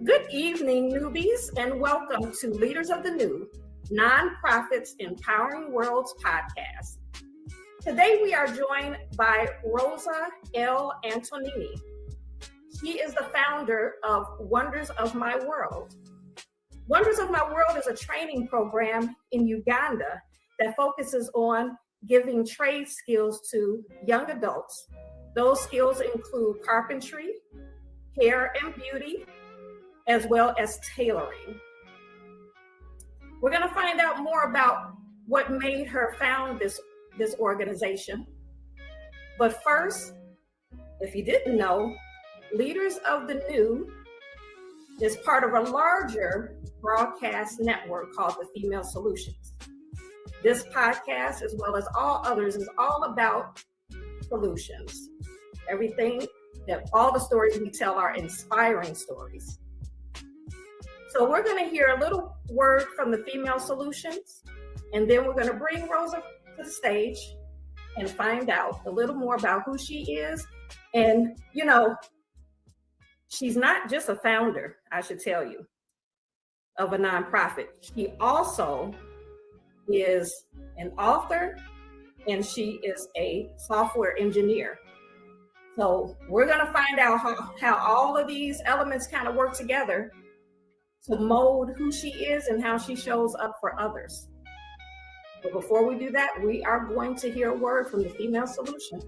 Good evening, newbies, and welcome to Leaders of the New, Nonprofits Empowering Worlds podcast. Today we are joined by Rosa L. Antonini. She is the founder of Wonders of My World. Wonders of My World is a training program in Uganda that focuses on giving trade skills to young adults. Those skills include carpentry, hair and beauty, as well as tailoring. We're going to find out more about what made her found this organization. But first, if you didn't know, Leaders of the New is part of a larger broadcast network called the Female Solutions. This podcast, as well as all others, is all about solutions. All the stories we tell are inspiring stories. So we're going to hear a little word from the Female Solutions, and then we're going to bring Rosa to the stage and find out a little more about who she is. And, she's not just a founder, I should tell you, of a nonprofit. She also is an author, and she is a software engineer. So we're going to find out how all of these elements kind of work together to mold who she is and how she shows up for others. But before we do that, we are going to hear a word from the Female Solution.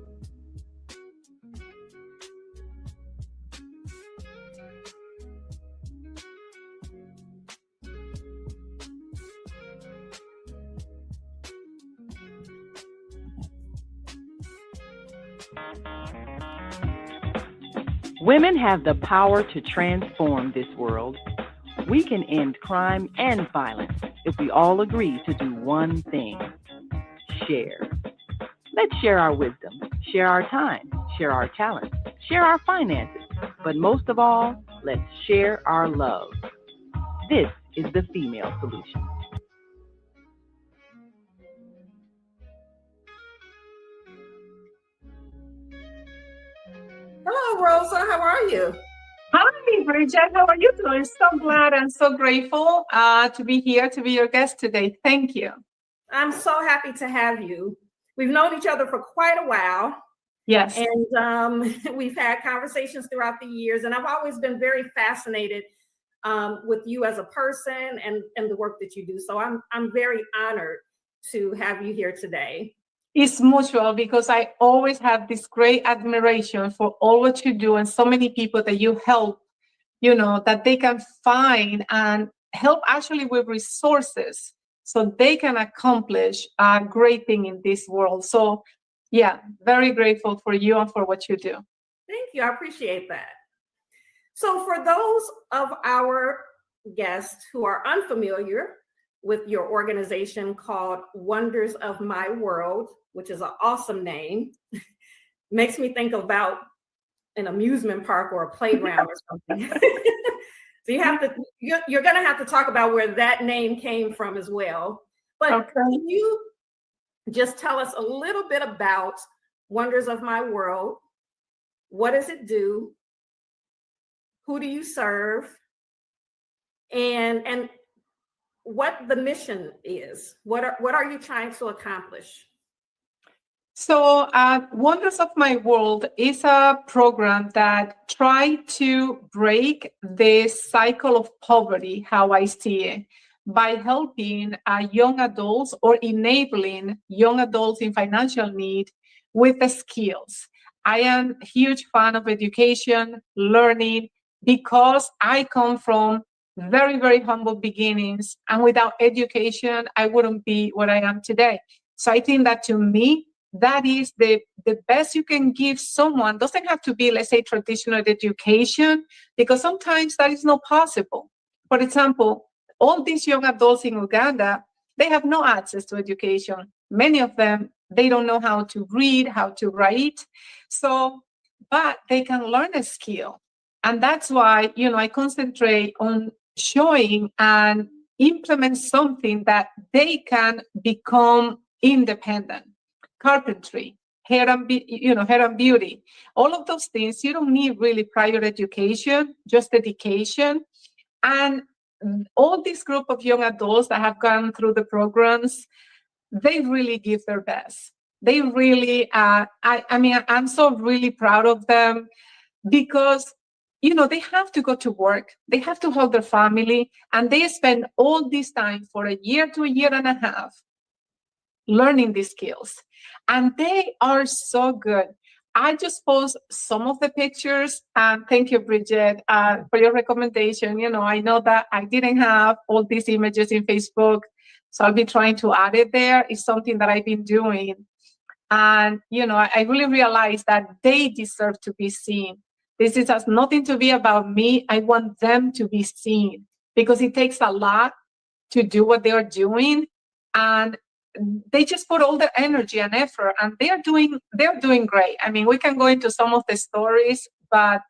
Women have the power to transform this world. We can end crime and violence if we all agree to do one thing: share. Let's share our wisdom, share our time, share our talents, share our finances, but most of all, let's share our love. This is the Female Solution. Hello, Rosa. How are you? Hi, Bridget. How are you doing? So glad and so grateful to be here, to be your guest today. Thank you. I'm so happy to have you. We've known each other for quite a while. Yes. And we've had conversations throughout the years, and I've always been very fascinated with you as a person and the work that you do. So I'm very honored to have you here today. It's mutual, because I always have this great admiration for all what you do and so many people that you help, that they can find and help actually with resources so they can accomplish a great thing in this world. So yeah, very grateful for you and for what you do. Thank you. I appreciate that. So for those of our guests who are unfamiliar with your organization called Wonders of My World, which is an awesome name, makes me think about an amusement park or a playground or something. So you're going to have to talk about where that name came from as well. But okay. Can you just tell us a little bit about Wonders of My World? What does it do? Who do you serve? And what the mission is? What are you trying to accomplish? So Wonders of My World is a program that tries to break the cycle of poverty, how I see it, by helping young adults or enabling young adults in financial need with the skills. I am a huge fan of education, learning, because I come from very, very humble beginnings. And without education, I wouldn't be what I am today. So I think that, to me, that is the best you can give someone. Doesn't have to be, let's say, traditional education, because sometimes that is not possible. For example, all these young adults in Uganda, they have no access to education. Many of them, they don't know how to read, how to write. But they can learn a skill. And that's why, I concentrate on showing and implement something that they can become independent. Carpentry, hair and beauty, all of those things. You don't need really prior education, just dedication. And all this group of young adults that have gone through the programs, they really give their best. They really, I mean, I'm so really proud of them because, you know, they have to go to work, they have to help their family, and they spend all this time for a year to a year and a half learning these skills. And they are so good. I just post some of the pictures. Thank you, Bridget, for your recommendation. You know, I know that I didn't have all these images in Facebook, so I'll be trying to add it there. It's something that I've been doing. And, you know, I really realized that they deserve to be seen. This has nothing to be about me. I want them to be seen because it takes a lot to do what they are doing. And they just put all their energy and effort, and they're doing great. I mean, we can go into some of the stories, but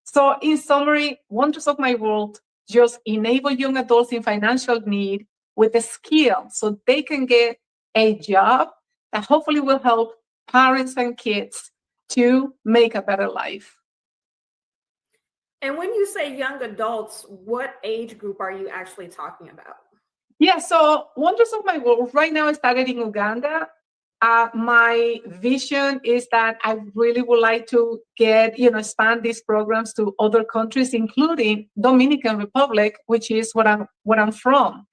so in summary, Wonders of My World just enable young adults in financial need with a skill so they can get a job that hopefully will help parents and kids to make a better life. And when you say young adults, what age group are you actually talking about? Yeah, so Wonders of My World right now I started in Uganda. My vision is that I really would like to get, you know, expand these programs to other countries, including Dominican Republic, which is what I'm from.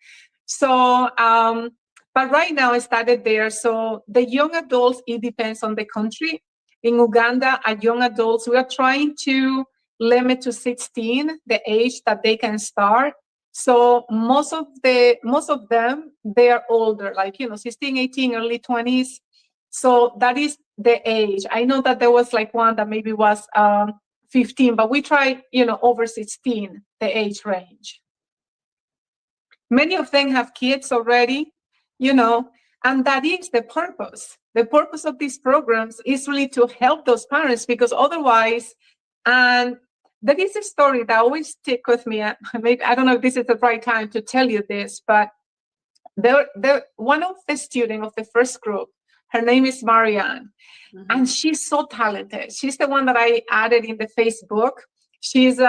So, but right now I started there. So the young adults, it depends on the country. In Uganda, at young adults, we are trying to limit to 16 the age that they can start. So most of them, they are older, like, you know, 16, 18, early 20s. So that is the age. I know that there was like one that maybe was 15, but we tried, you know, over 16, the age range. Many of them have kids already, you know, and that is the purpose. The purpose of these programs is really to help those parents, because otherwise, and there is a story that always stick with me. Maybe I don't know if this is the right time to tell you this, but one of the students of the first group, her name is Marianne, and she's so talented. She's the one that I added in the Facebook. She's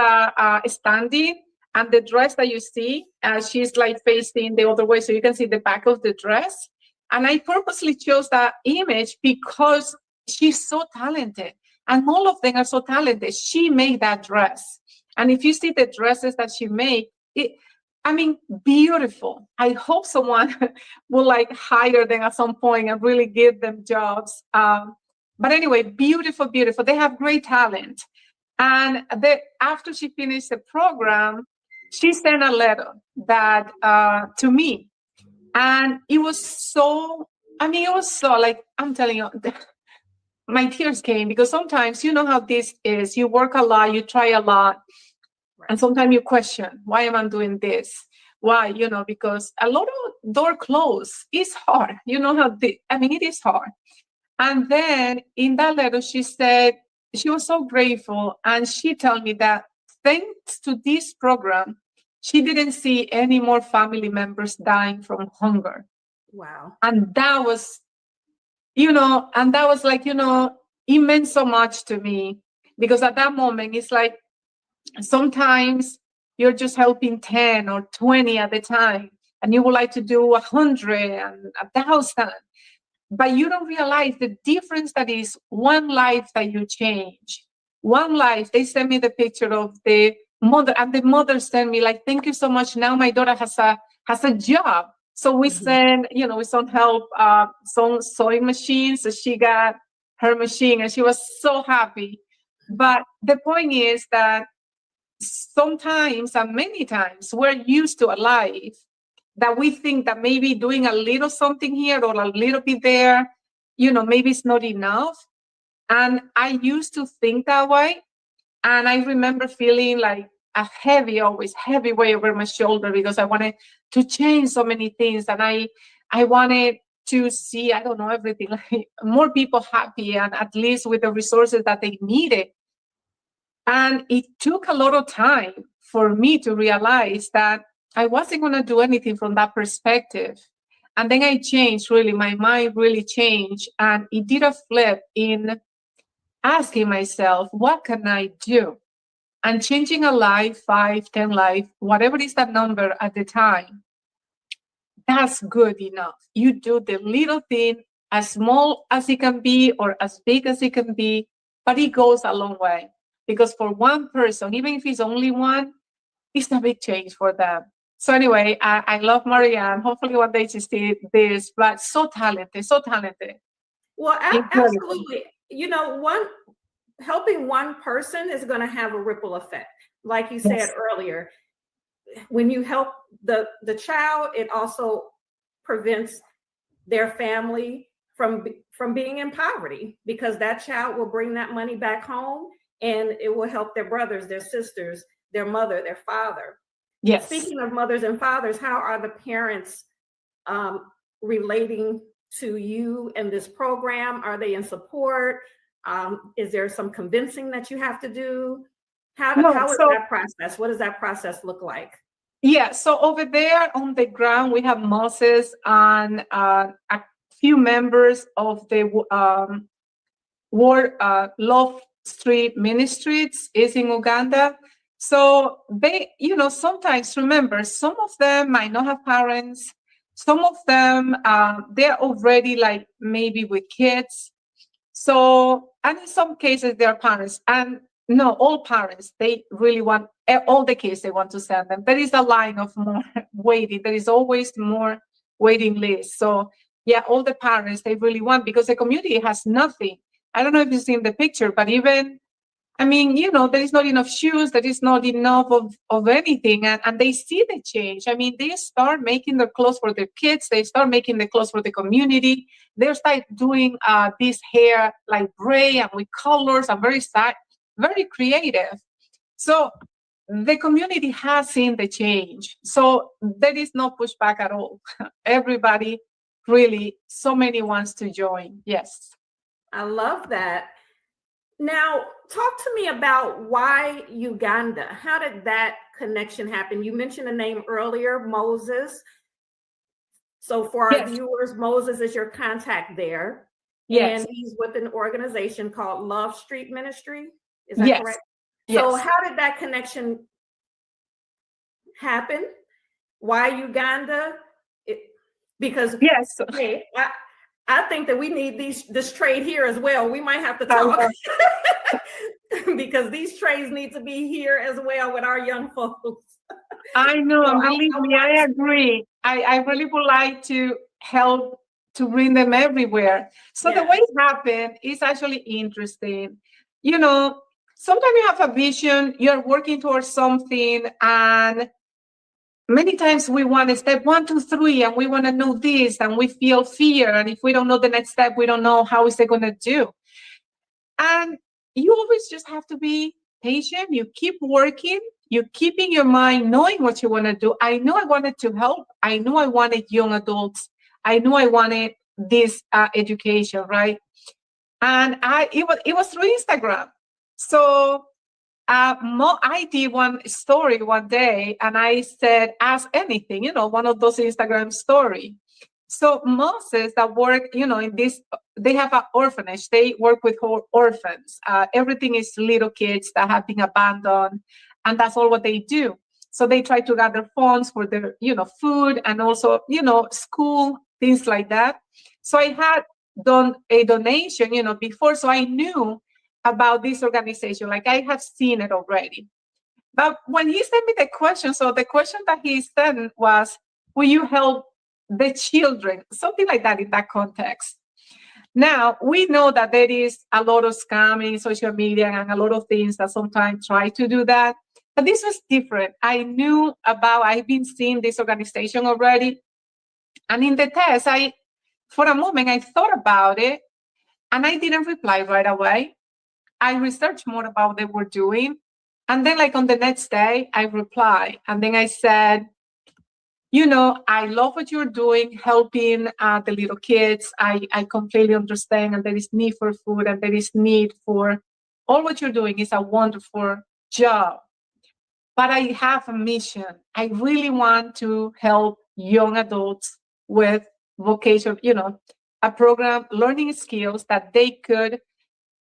standing, and the dress that you see, she's like facing the other way, so you can see the back of the dress. And I purposely chose that image because she's so talented. And all of them are so talented. She made that dress. And if you see the dresses that she made, I mean, beautiful. I hope someone will like hire them at some point and really give them jobs. But anyway, beautiful, beautiful. They have great talent. And after she finished the program, she sent a letter that to me. And it was so, I mean, it was so like, I'm telling you, my tears came, because sometimes, you know how this is, you work a lot, you try a lot, and sometimes you question, why am I doing this? Why? You know, because a lot of door closed. It's hard. You know how it is hard. And then in that letter, she said she was so grateful. And she told me that thanks to this program, she didn't see any more family members dying from hunger. Wow. And that was, you know, and that was like, you know, it meant so much to me, because at that moment, it's like, sometimes you're just helping 10 or 20 at a time, and you would like to do 100 and 1,000, but you don't realize the difference that is one life that you change. One life. They sent me the picture of the mother, and the mother sent me like, thank you so much. Now my daughter has a job. So we send, you know, we sent help, some sewing machines. So she got her machine, and she was so happy. But the point is that sometimes, and many times, we're used to a life that we think that maybe doing a little something here or a little bit there, you know, maybe it's not enough. And I used to think that way. And I remember feeling like a always heavy weight over my shoulder, because I wanted to change so many things. And I wanted to see, I don't know, everything, like more people happy, and at least with the resources that they needed. And it took a lot of time for me to realize that I wasn't going to do anything from that perspective. And then I changed, really, my mind really changed. And it did a flip in asking myself, what can I do? and changing a life, 5, 10 life, whatever is that number at the time, that's good enough. You do the little thing, as small as it can be or as big as it can be, but it goes a long way. Because for one person, even if it's only one, it's a big change for them. So anyway, I love Marianne. Hopefully one day she sees this, but so talented, so talented. Well, Incredible. absolutely. Helping one person is going to have a ripple effect. Like you said Yes. earlier, when you help the child, it also prevents their family from being in poverty, because that child will bring that money back home, and it will help their brothers, their sisters, their mother, their father. Yes. Speaking of mothers and fathers, how are the parents relating to you and this program? Are they in support? Is there some convincing that you have to do? How is that process? What does that process look like? Yeah, so over there on the ground, we have Moses and a few members of the Love Street Ministries is in Uganda. So they, sometimes remember, some of them might not have parents. Some of them, they're already like maybe with kids. So, and in some cases, they're parents. And no, all parents, they really want, all the kids, they want to send them. There is a line of more waiting. There is always more waiting list. So yeah, all the parents, they really want, because the community has nothing. I don't know if you've seen the picture, but even, there is not enough shoes, there is not enough of anything. And they see the change. They start making the clothes for their kids. They start making the clothes for the community. They start doing this hair like braid and with colors and very creative. So the community has seen the change. So there is no pushback at all. Everybody really, so many wants to join. Yes. I love that. Now, talk to me about why Uganda. How did that connection happen? You mentioned a name earlier, Moses. So for our viewers, Moses is your contact there. Yes. And he's with an organization called Love Street Ministry. Is that correct? So how did that connection happen? Why Uganda? Because hey, I think that we need this trade here as well. We might have to talk because these trades need to be here as well with our young folks. I know, so believe me, I agree. I really would like to help to bring them everywhere. So the way it happened is actually interesting. Sometimes you have a vision, you're working towards something, and many times we want step 1, 2, 3, and we want to know this, and we feel fear. And if we don't know the next step, we don't know how is it going to do. And you always just have to be patient. You keep working. You keep in your mind knowing what you want to do. I know I wanted to help. I know I wanted young adults. I know I wanted this education, right? And it was through Instagram. So I did one story one day, and I said, ask anything, one of those Instagram stories. So Moses that work, in this, they have an orphanage. They work with orphans. Everything is little kids that have been abandoned, and that's all what they do. So they try to gather funds for their, food and also, school, things like that. So I had done a donation, before, so I knew about this organization. Like I have seen it already. But when he sent me the question, so the question that he sent was, will you help the children? Something like that in that context. Now, we know that there is a lot of scamming in social media and a lot of things that sometimes try to do that. But this was different. I've been seeing this organization already. And in the test, for a moment, I thought about it and I didn't reply right away. I researched more about what they were doing. And then like on the next day, I replied. And then I said, I love what you're doing, helping the little kids. I completely understand. And there is need for food and there is need for all what you're doing is a wonderful job. But I have a mission. I really want to help young adults with vocation, a program, learning skills that they could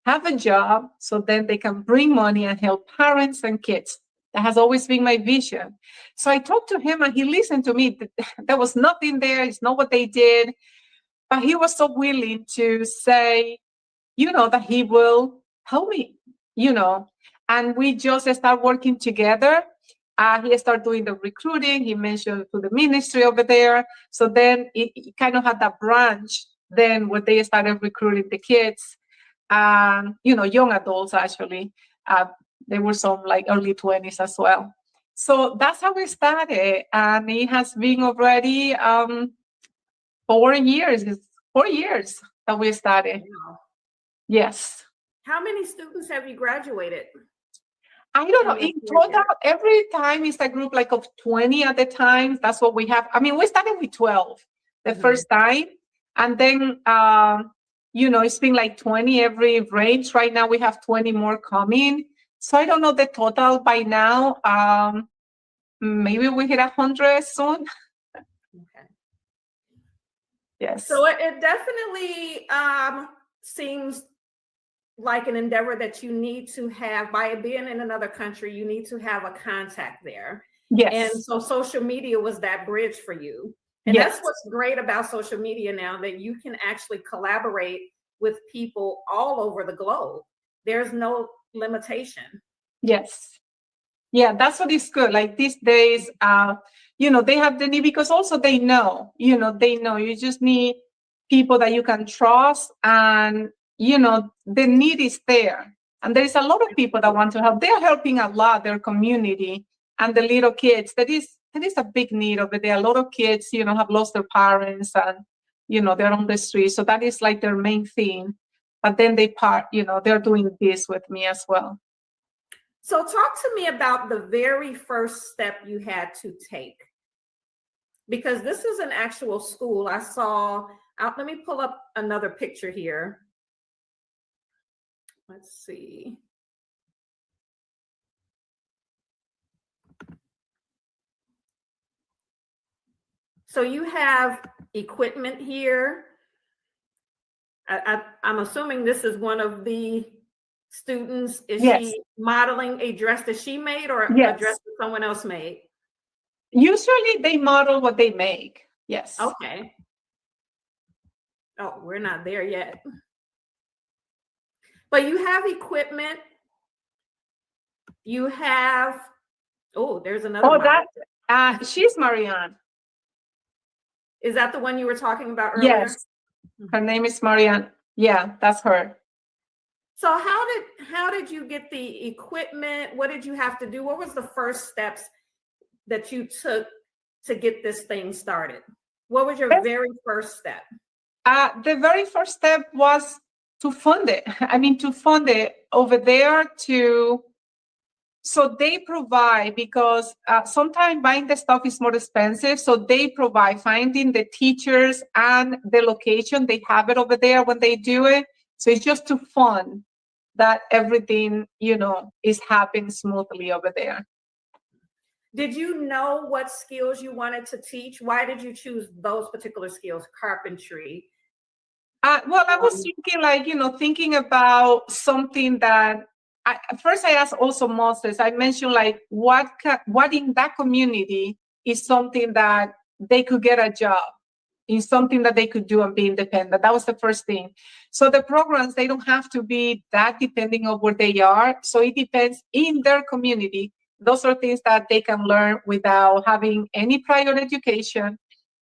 have a job so then they can bring money and help parents and kids. That has always been my vision. So I talked to him and he listened to me. There was nothing there. It's not what they did. But he was so willing to say, that he will help me, and we just start working together. He started doing the recruiting. He mentioned to the ministry over there. So then it kind of had that branch then where they started recruiting the kids, young adults actually. There were some like early 20s as well. So that's how we started. And it has been already 4 years. It's 4 years that we started. Wow. Yes. How many students have you graduated? I don't know. In total, every time it's a group like of 20 at the time. That's what we have. I mean, we started with 12 the first time. And then, it's been like 20 every range. Right now, we have 20 more coming. So I don't know the total by now. Maybe we hit 100 soon. Okay. Yes. So it definitely seems like an endeavor that you need to have. By being in another country, you need to have a contact there. Yes. And so social media was that bridge for you. And yes. That's what's great about social media now, that you can actually collaborate with people all over the globe. There's no limitation. Yes. Yeah, that's what is good. Like these days, they have the need, because also they know you just need people that you can trust, and the need is there. And there is a lot of people that want to help. They're helping a lot their community and the little kids. That is a big need over there. A lot of kids, have lost their parents, and they're on the street. So that is like their main thing. But then they're doing this with me as well. So talk to me about the very first step you had to take, because this is an actual school. I saw, let me pull up another picture here. Let's see. So you have equipment here. I'm assuming this is one of the students. Is yes. she modeling a dress that she made, or yes. a dress that someone else made? Usually they model what they make. Yes. Okay. Oh, we're not there yet. But you have equipment. You have, there's another model. She's Marianne. Is that the one you were talking about earlier? Yes. Her name is Marianne. Yeah, that's her. So how did you get the equipment? What did you have to do? What was the first steps that you took to get this thing started? What was your very first step? The very first step was to fund it. To fund it over there so they provide, because sometimes buying the stuff is more expensive. So they provide finding the teachers and the location. They have it over there when they do it. So it's just to fund that everything, is happening smoothly over there. Did you know what skills you wanted to teach? Why did you choose those particular skills? Carpentry. I was thinking thinking about something that first I asked also Moses. I mentioned what in that community is something that they could get a job, in something that they could do and be independent. That was the first thing. So the programs, they don't have to be that depending on where they are. So it depends in their community. Those are things that they can learn without having any prior education,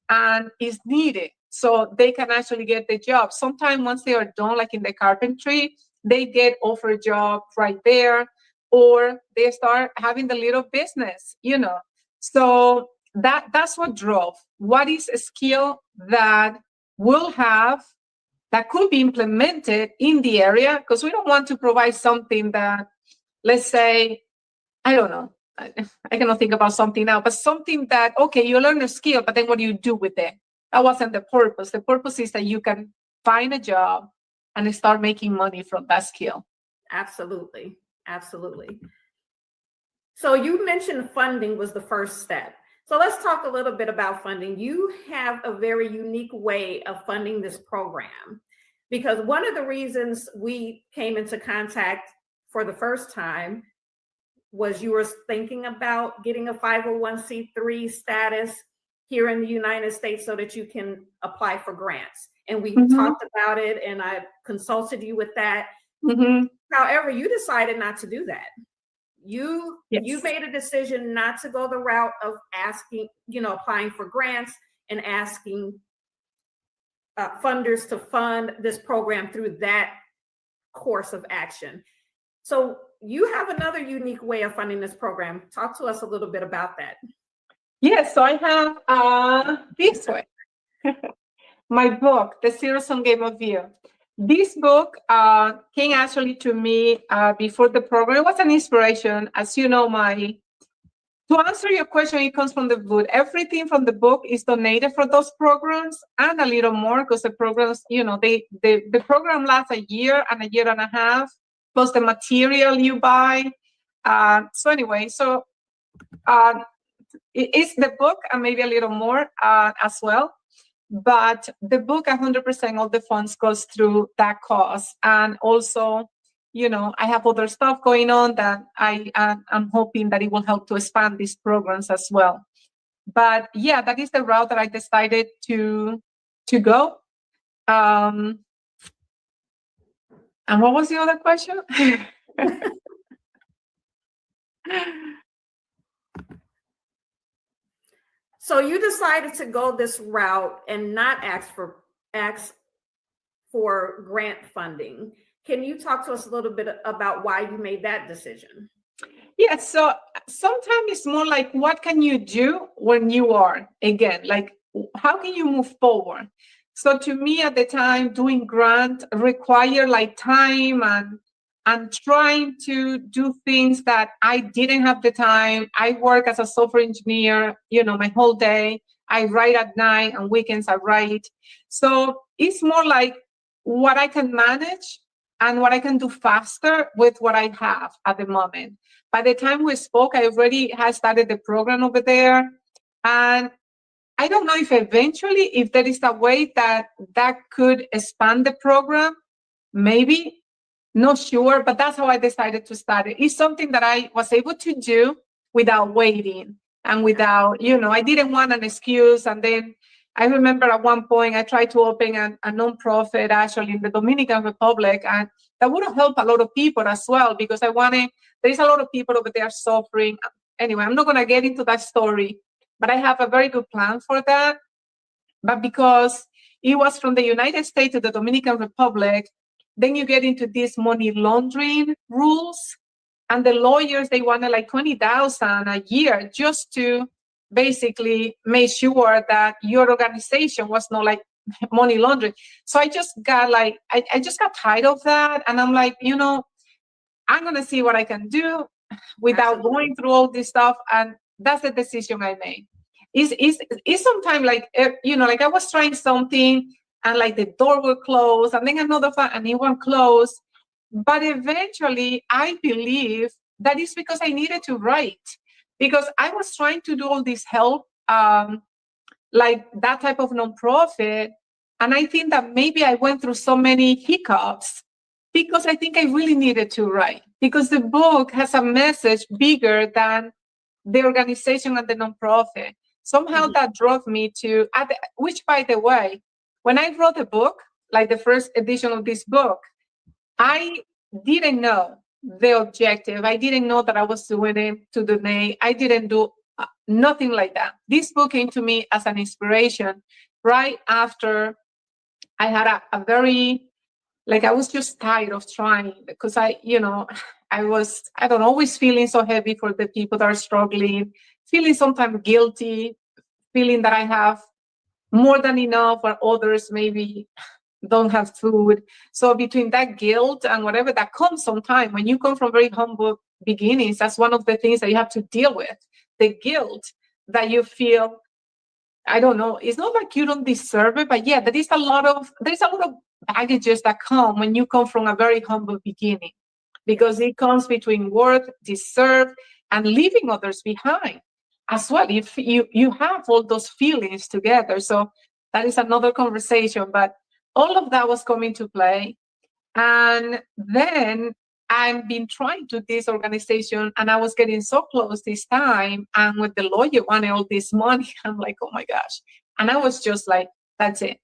and is needed. So they can actually get the job. Sometimes once they are done, like in the carpentry, they get offered a job right there, or they start having the little business, So that's what drove. What is a skill that that could be implemented in the area? Because we don't want to provide something that, let's say, I don't know, I cannot think about something now, but something that, okay, you learn a skill, but then what do you do with it? That wasn't the purpose. The purpose is that you can find a job and start making money from that skill. Absolutely. Absolutely. So you mentioned funding was the first step. So let's talk a little bit about funding. You have a very unique way of funding this program, because one of the reasons we came into contact for the first time was you were thinking about getting a 501c3 status here in the United States so that you can apply for grants. And we talked about it, and I consulted you with that. However, you decided not to do that. You made a decision not to go the route of asking, applying for grants and asking funders to fund this program through that course of action. So you have another unique way of funding this program. Talk to us a little bit about that. Yes, so I have this way. My book, The Zero-Sum Game of You. This book came actually to me before the program. It was an inspiration. As you know, to answer your question, it comes from the book. Everything from the book is donated for those programs and a little more, because the programs, the program lasts a year and a half, plus the material you buy. So anyway, it's the book and maybe a little more as well. But the book, 100% of the funds goes through that cause. And also, I have other stuff going on that I'm hoping that it will help to expand these programs as well. But yeah, that is the route that I decided to go. And what was the other question? So you decided to go this route and not ask for grant funding. Can you talk to us a little bit about why you made that decision? Yes, so sometimes it's more like, what can you do when you are, again, like, how can you move forward? So to me at the time, doing grant required like time and trying to do things that I didn't have the time. I work as a software engineer, my whole day. I write at night, and weekends I write. So it's more like what I can manage and what I can do faster with what I have at the moment. By the time we spoke, I already had started the program over there. And I don't know if eventually, if there is a way that could expand the program, maybe. Not sure, but that's how I decided to start it. It's something that I was able to do without waiting and without, I didn't want an excuse. And then I remember at one point I tried to open a nonprofit actually in the Dominican Republic, and that would have helped a lot of people as well, because there's a lot of people over there suffering. Anyway, I'm not going to get into that story, but I have a very good plan for that. But because it was from the United States to the Dominican Republic, then you get into these money laundering rules, and the lawyers, they wanted like $20,000 a year just to basically make sure that your organization was not like money laundering. So I just got like, I just got tired of that. And I'm like, I'm going to see what I can do without going through all this stuff. And that's the decision I made. It's sometimes like, like I was trying something, and like the door will close, and then another one, and it won't close. But eventually, I believe that is because I needed to write, because I was trying to do all this help, like that type of nonprofit. And I think that maybe I went through so many hiccups because I think I really needed to write, because the book has a message bigger than the organization and the nonprofit. Somehow that drove me to, which by the way, when I wrote the book, like the first edition of this book, I didn't know the objective. I didn't know that I was doing it to donate. I didn't do nothing like that. This book came to me as an inspiration right after I had a very, like, I was just tired of trying, because I was, I don't know, always feeling so heavy for the people that are struggling, feeling sometimes guilty, feeling that I have more than enough, or others maybe don't have food. So between that guilt and whatever that comes sometime, when you come from very humble beginnings, that's one of the things that you have to deal with, the guilt that you feel. I don't know, it's not like you don't deserve it, but yeah, there's a lot of baggages that come when you come from a very humble beginning, because it comes between worth, deserve, and leaving others behind as well. If you have all those feelings together. So that is another conversation. But all of that was coming to play. And then I've been trying to this organization, and I was getting so close this time. And with the lawyer wanting all this money, I'm like, oh my gosh. And I was just like, that's it.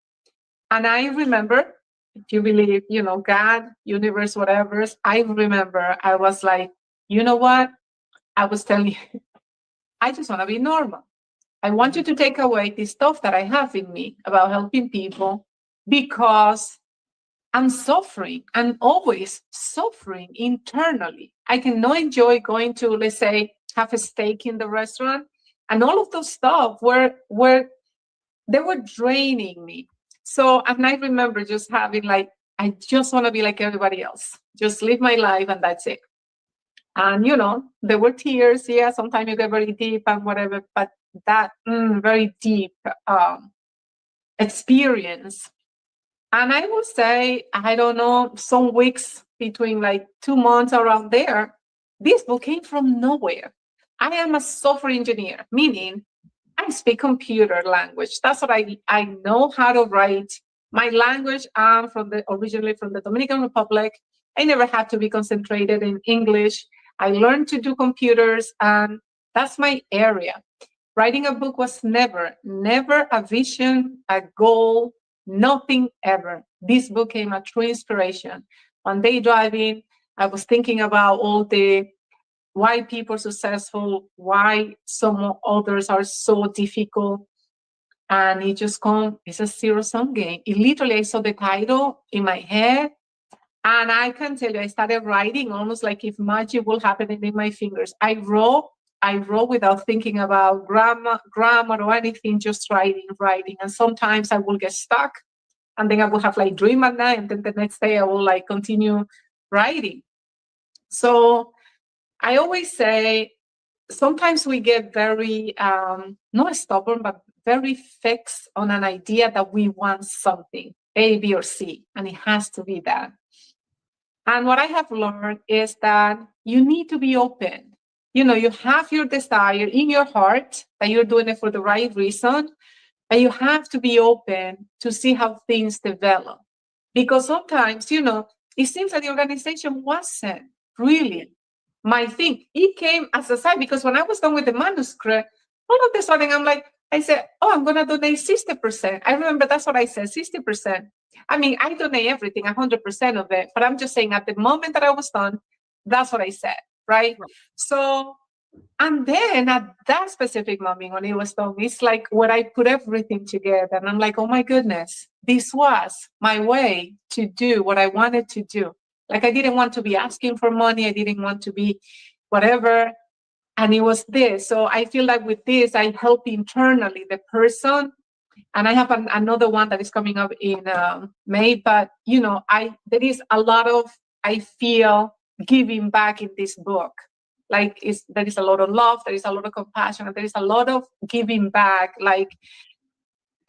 And I remember, if you believe, God, universe, whatever, I remember I was like, you know what? I was telling you, I just want to be normal. I want you to take away the stuff that I have in me about helping people, because I'm suffering. I'm always suffering internally. I cannot enjoy going to, let's say, have a steak in the restaurant, and all of those stuff were they were draining me. So, and I remember just having like, I just want to be like everybody else, just live my life, and that's it. And there were tears. Yeah, sometimes you get very deep and whatever, but that very deep experience. And I will say, I don't know, some weeks between like 2 months around there, this book came from nowhere. I am a software engineer, meaning I speak computer language. That's what I know how to write. My language, I'm originally from the Dominican Republic. I never had to be concentrated in English. I learned to do computers, and that's my area. Writing a book was never a vision, a goal, nothing ever. This book came a true inspiration. One day driving, I was thinking about all the why people are successful, why some others are so difficult. And it just it's a zero-sum game. It literally, I saw the title in my head, and I can tell you, I started writing almost like if magic will happen in my fingers. I wrote without thinking about grammar or anything, just writing. And sometimes I will get stuck, and then I will have like dream at night, and then the next day I will like continue writing. So I always say, sometimes we get very, not stubborn, but very fixed on an idea that we want something, A, B, or C, and it has to be that. And what I have learned is that you need to be open. You have your desire in your heart that you're doing it for the right reason, and you have to be open to see how things develop. Because sometimes, it seems that the organization wasn't really my thing. It came as a side, because when I was done with the manuscript, all of a sudden I said, oh, I'm going to donate 60%. I remember that's what I said, 60%. I mean, I donate everything, 100% of it. But I'm just saying, at the moment that I was done, that's what I said, right? So, and then at that specific moment when it was done, it's like when I put everything together, and I'm like, oh my goodness, this was my way to do what I wanted to do. Like, I didn't want to be asking for money. I didn't want to be whatever. And it was this. So I feel like with this, I help internally the person. And I have another one that is coming up in May. But, there is a lot of, I feel, giving back in this book. Like, there is a lot of love, there is a lot of compassion, and there is a lot of giving back. Like,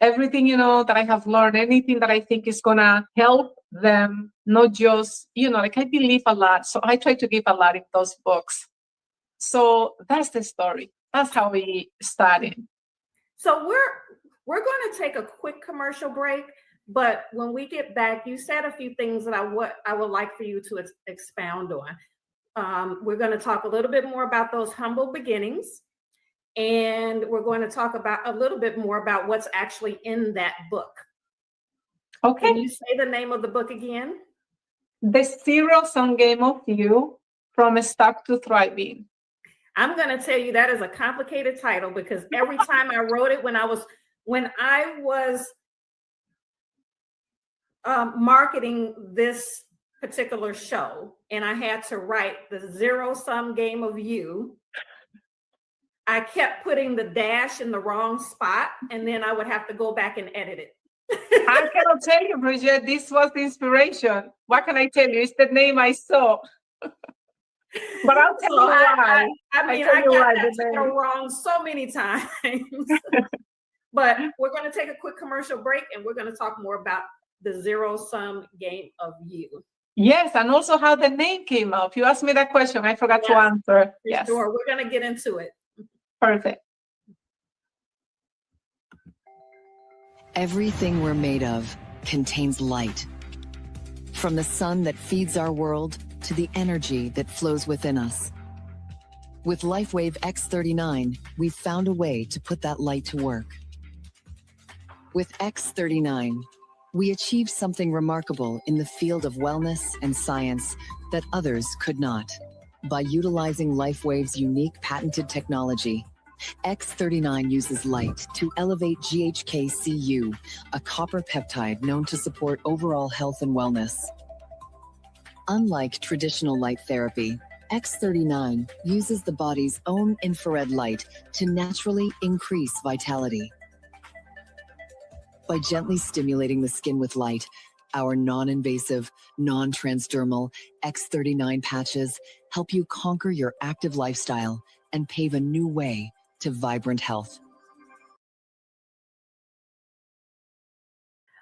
everything, that I have learned, anything that I think is going to help them, not just, like, I believe a lot. So I try to give a lot in those books. So that's the story. That's how we started. So we're going to take a quick commercial break, but when we get back, you said a few things that I would like for you to expound on. We're going to talk a little bit more about those humble beginnings, and we're going to talk about a little bit more about what's actually in that book. Okay. Can you say the name of the book again? The Zero-Sum Game of You, From Stuck to Thriving. I'm going to tell you that is a complicated title, because every time I wrote it, when I was marketing this particular show, and I had to write the Zero-Sum Game of You, I kept putting the dash in the wrong spot, and then I would have to go back and edit it. I cannot tell you, Bridget, this was the inspiration. What can I tell you? It's the name I saw. But I'll tell you why. I got that wrong so many times. But we're going to take a quick commercial break, and we're going to talk more about the Zero-Sum Game of You. Yes, and also how the name came up. You asked me that question. I forgot to answer. Yes. Sure. We're going to get into it. Perfect. Everything we're made of contains light. From the sun that feeds our world to the energy that flows within us. With LifeWave X39, we've found a way to put that light to work. With X39, we achieved something remarkable in the field of wellness and science that others could not. By utilizing LifeWave's unique patented technology, X39 uses light to elevate GHK-Cu, a copper peptide known to support overall health and wellness. Unlike traditional light therapy, X39 uses the body's own infrared light to naturally increase vitality. By gently stimulating the skin with light, our non-invasive, non-transdermal X39 patches help you conquer your active lifestyle and pave a new way to vibrant health.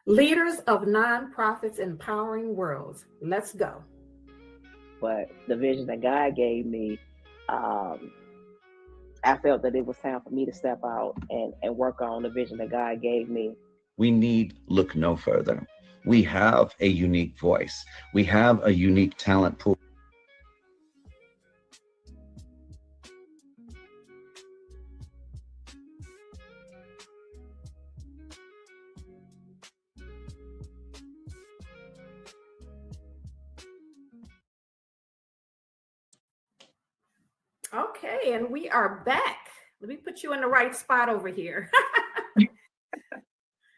Leaders of nonprofits empowering worlds. Let's go. But the vision that God gave me, I felt that it was time for me to step out and work on the vision that God gave me. We need look no further. We have a unique voice. We have a unique talent pool. Okay, and we are back. Let me put you in the right spot over here.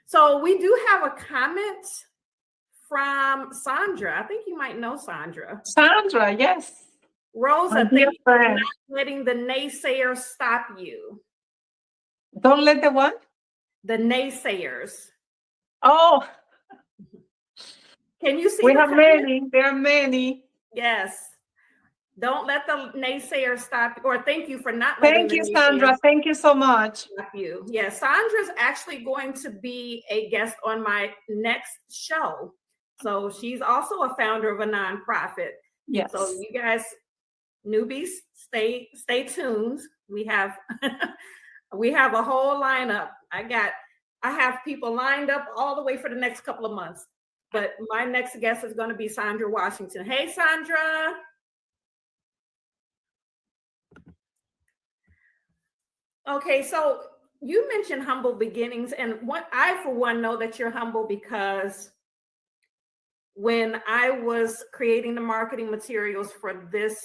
So we do have a comment from Sandra. I think you might know Sandra. Sandra, yes. Rosa, thank you for not letting the naysayers stop you. Don't let the what? The naysayers. Oh. Can you see? We have many. There are many. Yes. Don't let the naysayers stop you. Or thank you for not letting Thank you, Sandra. Thank you so much. Stop you. Yeah, Sandra's actually going to be a guest on my next show. So she's also a founder of a nonprofit. Yes. So you guys, newbies, stay tuned. We have a whole lineup. I have people lined up all the way for the next couple of months. But my next guest is going to be Sandra Washington. Hey, Sandra. Okay, so you mentioned humble beginnings, and what I, for one, know that you're humble because when I was creating the marketing materials for this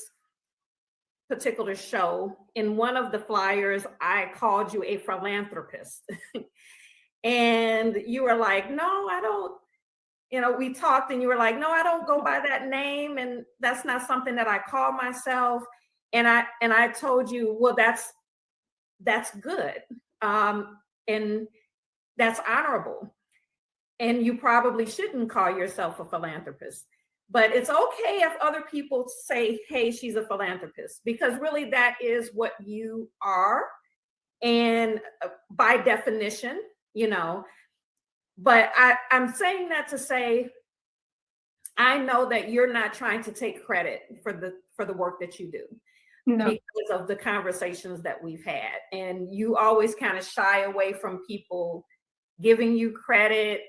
particular show, in one of the flyers, I called you a philanthropist. And you were like, no, I don't, we talked and you were like, no, I don't go by that name. And that's not something that I call myself. And I told you, well, that's good. And that's honorable. And you probably shouldn't call yourself a philanthropist, but it's okay if other people say, hey, she's a philanthropist, because really that is what you are. And by definition, but I'm saying that to say, I know that you're not trying to take credit for the work that you do. No. Because of the conversations that we've had. And you always kind of shy away from people giving you credit.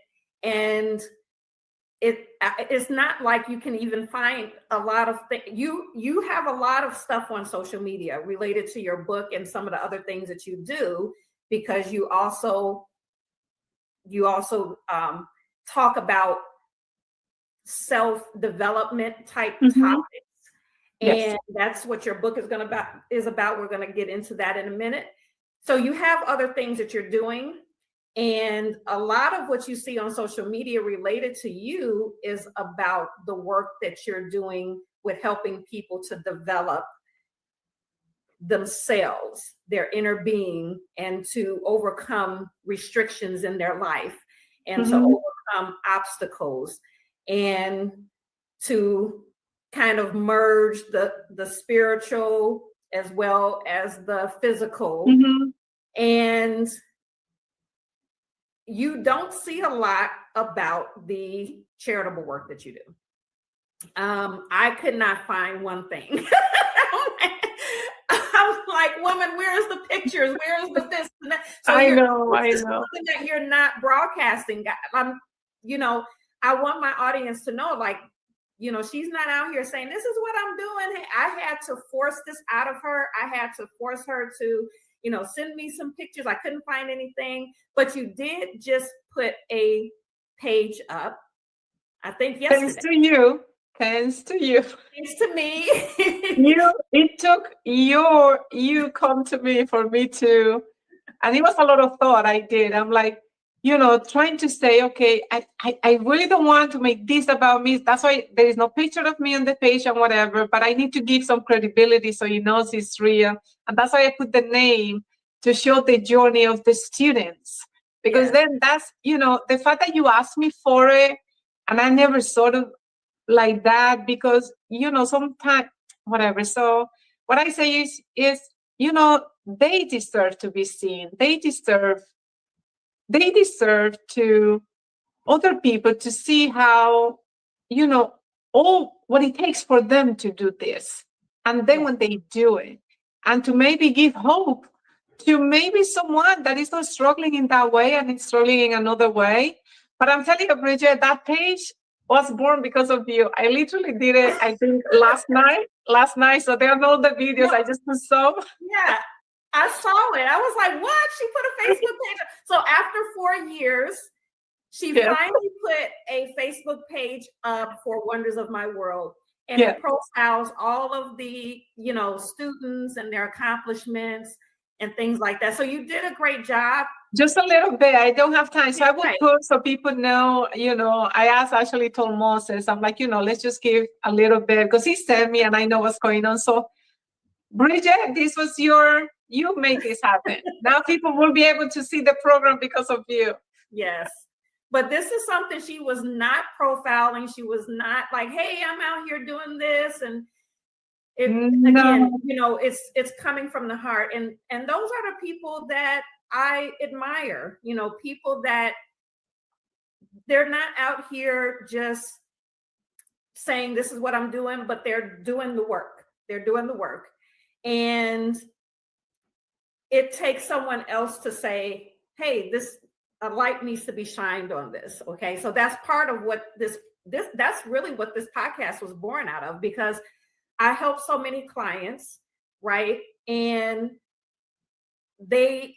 And it's not like you can even find a lot of things. You have a lot of stuff on social media related to your book and some of the other things that you do, because you also talk about self-development type topics. Yes. And that's what your book is about. We're going to get into that in a minute. So you have other things that you're doing. And a lot of what you see on social media related to you is about the work that you're doing with helping people to develop themselves, their inner being, and to overcome restrictions in their life, and to overcome obstacles, and to kind of merge the spiritual as well as the physical. And you don't see a lot about the charitable work that you do. I could not find one thing. I was like, woman, where's the pictures? Where's the this and that? So I know. Something that you're not broadcasting. I want my audience to know, like, she's not out here saying, this is what I'm doing. I had to force this out of her. I had to force her to, send me some pictures. I couldn't find anything, but you did just put a page up, I think yesterday. Thanks to you. Thanks to you. Thanks to me. It took you come to me for me to, and it was a lot of thought I did. I'm like, trying to say, okay, I really don't want to make this about me. That's why there is no picture of me on the page and whatever, but I need to give some credibility so he knows it's real. And that's why I put the name to show the journey of the students. Because then that's, the fact that you asked me for it, and I never sort of like that, because, sometimes, whatever. So what I say is, they deserve to be seen. They deserve to other people to see how, all what it takes for them to do this. And then when they do it, and to maybe give hope to maybe someone that is not struggling in that way and is struggling in another way. But I'm telling you, Bridget, that page was born because of you. I literally did it, I think, last night. So there are all the videos. I just put some. Yeah. I saw it. I was like, what? She put a Facebook page up. So after 4 years, she finally put a Facebook page up for Wonders of My World. And it profiles all of the, students and their accomplishments and things like that. So you did a great job. Just a little bit. I don't have time. So I would put so people know, I actually told Moses, I'm like, let's just give a little bit, because he sent me and I know what's going on. So Bridget, this was you make this happen. Now people will be able to see the program because of you. Yes. But this is something she was not profiling. She was not like, hey, I'm out here doing this. And again, it's coming from the heart. And those are the people that I admire, people that they're not out here just saying this is what I'm doing, but they're doing the work. They're doing the work. And it takes someone else to say, hey, a light needs to be shined on this. Okay. So that's part of what that's really what this podcast was born out of, because I help so many clients, right? And they,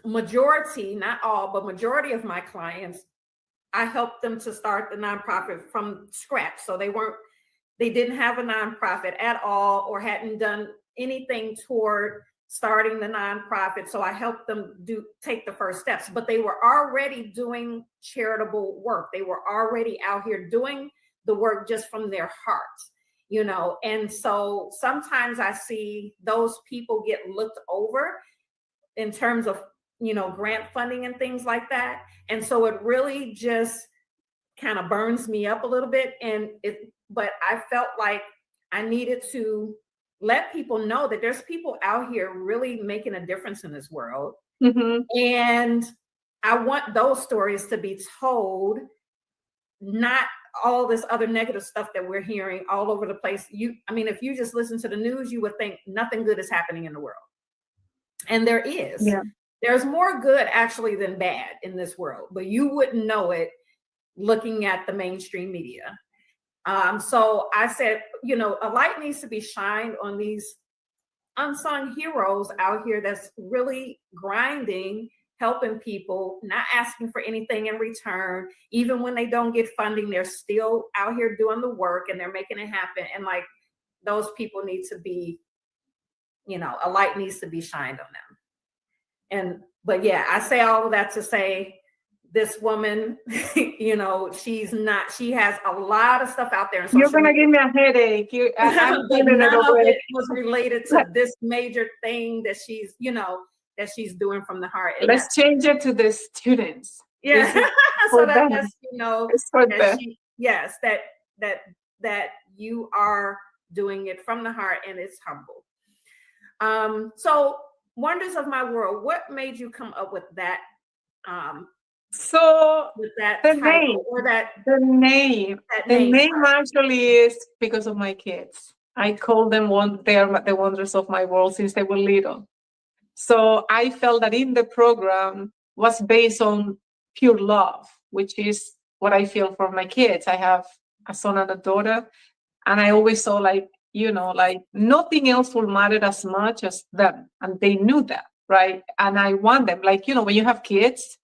majority, not all, but majority of my clients, I helped them to start the nonprofit from scratch. So they didn't have a nonprofit at all, or hadn't done anything toward starting the nonprofit. So I helped them take the first steps, but they were already doing charitable work. They were already out here doing the work just from their hearts, and so sometimes I see those people get looked over in terms of, grant funding and things like that. And so it really just kind of burns me up a little bit. But I felt like I needed to let people know that there's people out here really making a difference in this world. Mm-hmm. And I want those stories to be told, not all this other negative stuff that we're hearing all over the place. If you just listen to the news, you would think nothing good is happening in the world. And there is. Yeah. There's more good actually than bad in this world, but you wouldn't know it looking at the mainstream media. So I said, a light needs to be shined on these unsung heroes out here that's really grinding, helping people, not asking for anything in return. Even when they don't get funding, they're still out here doing the work and they're making it happen. And like, those people need to be, a light needs to be shined on them. But yeah, I say all of that to say, this woman, she has a lot of stuff out there. In You're going to give me a headache. I'm feeling none of it it was related to this major thing that she's doing from the heart. And let's change it to the students. Yeah. So that's, it's for them. that you are doing it from the heart, and it's humble. So Wonders of My World, what made you come up with that? So with that the title, name, or that the name actually is because of my kids. I call them they are the wonders of my world since they were little. So I felt that in the program was based on pure love, which is what I feel for my kids. I have a son and a daughter, and I always saw like, like nothing else will matter as much as them. And they knew that, right? And I want them, like, when you have kids,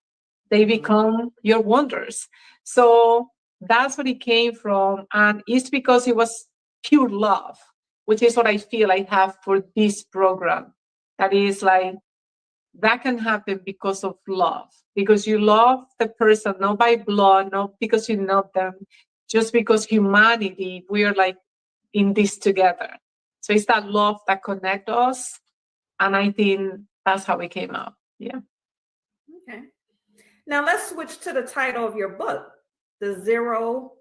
they become your wonders. So that's what it came from. And it's because it was pure love, which is what I feel I have for this program. That is like, that can happen because of love, because you love the person, not by blood, not because you know them, just because humanity, we are like in this together. So it's that love that connects us. And I think that's how it came out. Yeah. Okay. Now let's switch to the title of your book, The Zero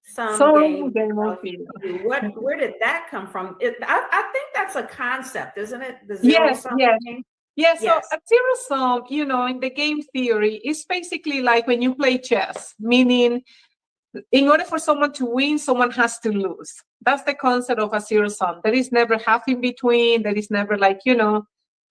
Sum Game of You. Where did that come from? I think that's a concept, isn't it? The zero sum game. Yeah, so a zero sum, in the game theory, is basically like when you play chess, meaning in order for someone to win, someone has to lose. That's the concept of a zero sum. There is never half in between. There is never like,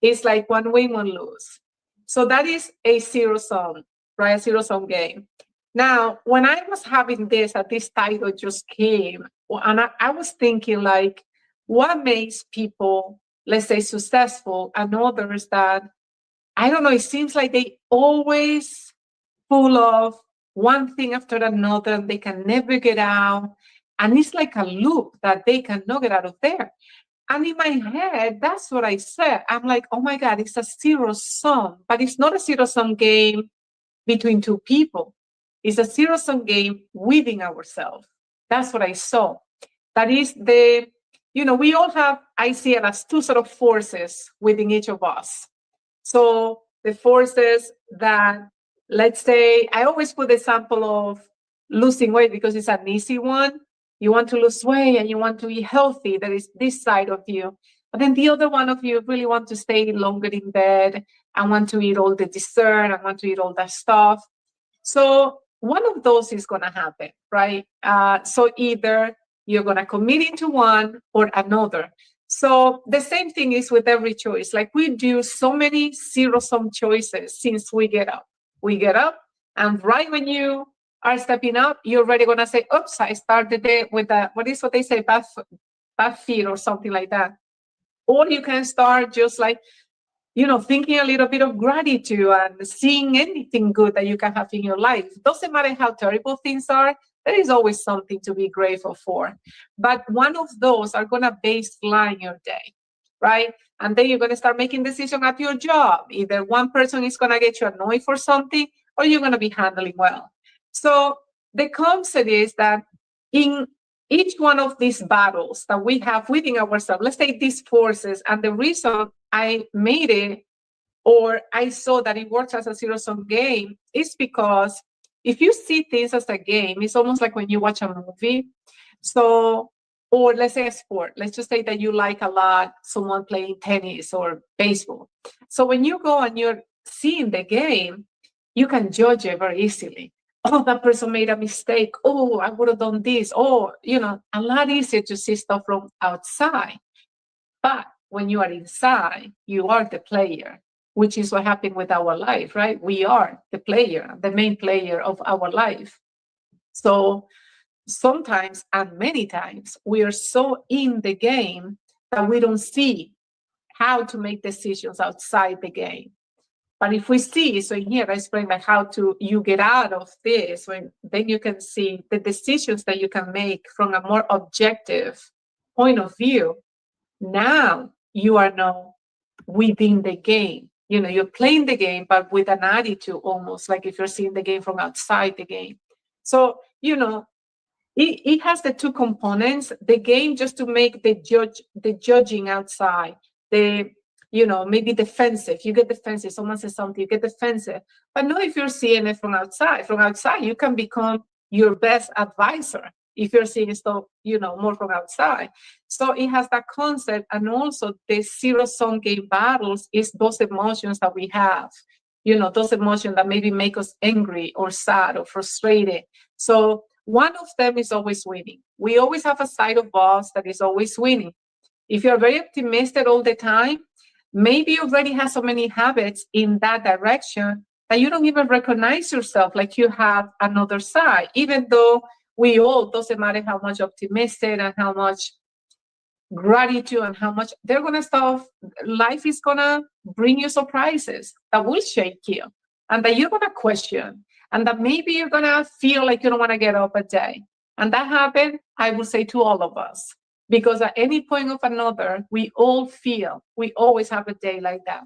it's like one win, one lose. So that is a zero sum, right? A zero sum game. Now, when I was having this title just came, and I was thinking like, what makes people, let's say, successful, and others that, I don't know, it seems like they always full of one thing after another, they can never get out. And it's like a loop that they cannot get out of there. And in my head, that's what I said. I'm like, oh my God, it's a zero sum, but it's not a zero sum game between two people. It's a zero sum game within ourselves. That's what I saw. That is we all have, I see it as two sort of forces within each of us. So the forces that, let's say, I always put the example of losing weight because it's an easy one. You want to lose weight and you want to be healthy. There is this side of you. But then the other one of you really want to stay longer in bed and want to eat all the dessert and want to eat all that stuff. So one of those is going to happen, right? So either you're going to commit into one or another. So the same thing is with every choice. Like we do so many zero-sum choices since we get up. We get up, and right when you are stepping up, you're already going to say, oops, I started the day with that. What they say, bad feet or something like that. Or you can start just like, thinking a little bit of gratitude and seeing anything good that you can have in your life. Doesn't matter how terrible things are, there is always something to be grateful for. But one of those are going to baseline your day, right? And then you're going to start making decisions at your job. Either one person is going to get you annoyed for something, or you're going to be handling well. So the concept is that in each one of these battles that we have within ourselves, let's take these forces, and the reason I made it, or I saw that it works as a zero-sum game, is because if you see things as a game, it's almost like when you watch a movie. So, or let's say a sport. Let's just say that you like a lot someone playing tennis or baseball. So when you go and you're seeing the game, you can judge it very easily. Oh, that person made a mistake. Oh, I would have done this. Oh, a lot easier to see stuff from outside. But when you are inside, you are the player, which is what happened with our life, right? We are the player, the main player of our life. So sometimes, and many times, we are so in the game that we don't see how to make decisions outside the game. But if we see, so in here I explain like how you get out of this, then you can see the decisions that you can make from a more objective point of view. Now you are now within the game. You're playing the game, but with an attitude, almost like if you're seeing the game from outside the game. So, it has the two components, the game just to make the judging outside, maybe defensive. You get defensive. Someone says something, you get defensive. But not if you're seeing it from outside. From outside, you can become your best advisor if you're seeing stuff, more from outside. So it has that concept. And also the zero-sum game battles is those emotions that we have, those emotions that maybe make us angry or sad or frustrated. So one of them is always winning. We always have a side of us that is always winning. If you're very optimistic all the time, maybe you already have so many habits in that direction that you don't even recognize yourself like you have another side, even though we all, doesn't matter how much optimistic and how much gratitude and how much they're gonna stuff, life is gonna bring you surprises that will shake you and that you're gonna question, and that maybe you're gonna feel like you don't want to get up a day. And that happened, I would say, to all of us, because at any point of another, we all feel, we always have a day like that.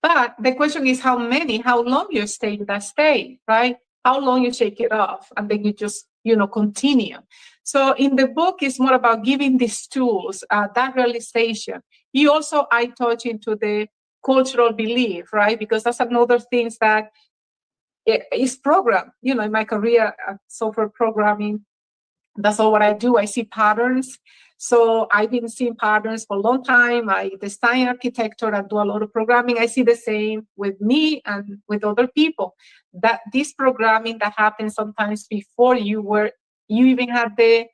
But the question is how long you stay in that state, right? How long you shake it off and then you just, continue. So in the book, it's more about giving these tools, that realization. You also, I touch into the cultural belief, right? Because that's another thing that is programmed, in my career, software programming. That's all what I do. I see patterns. So I've been seeing patterns for a long time. I design architecture and do a lot of programming. I see the same with me and with other people. That this programming that happens sometimes before you even had the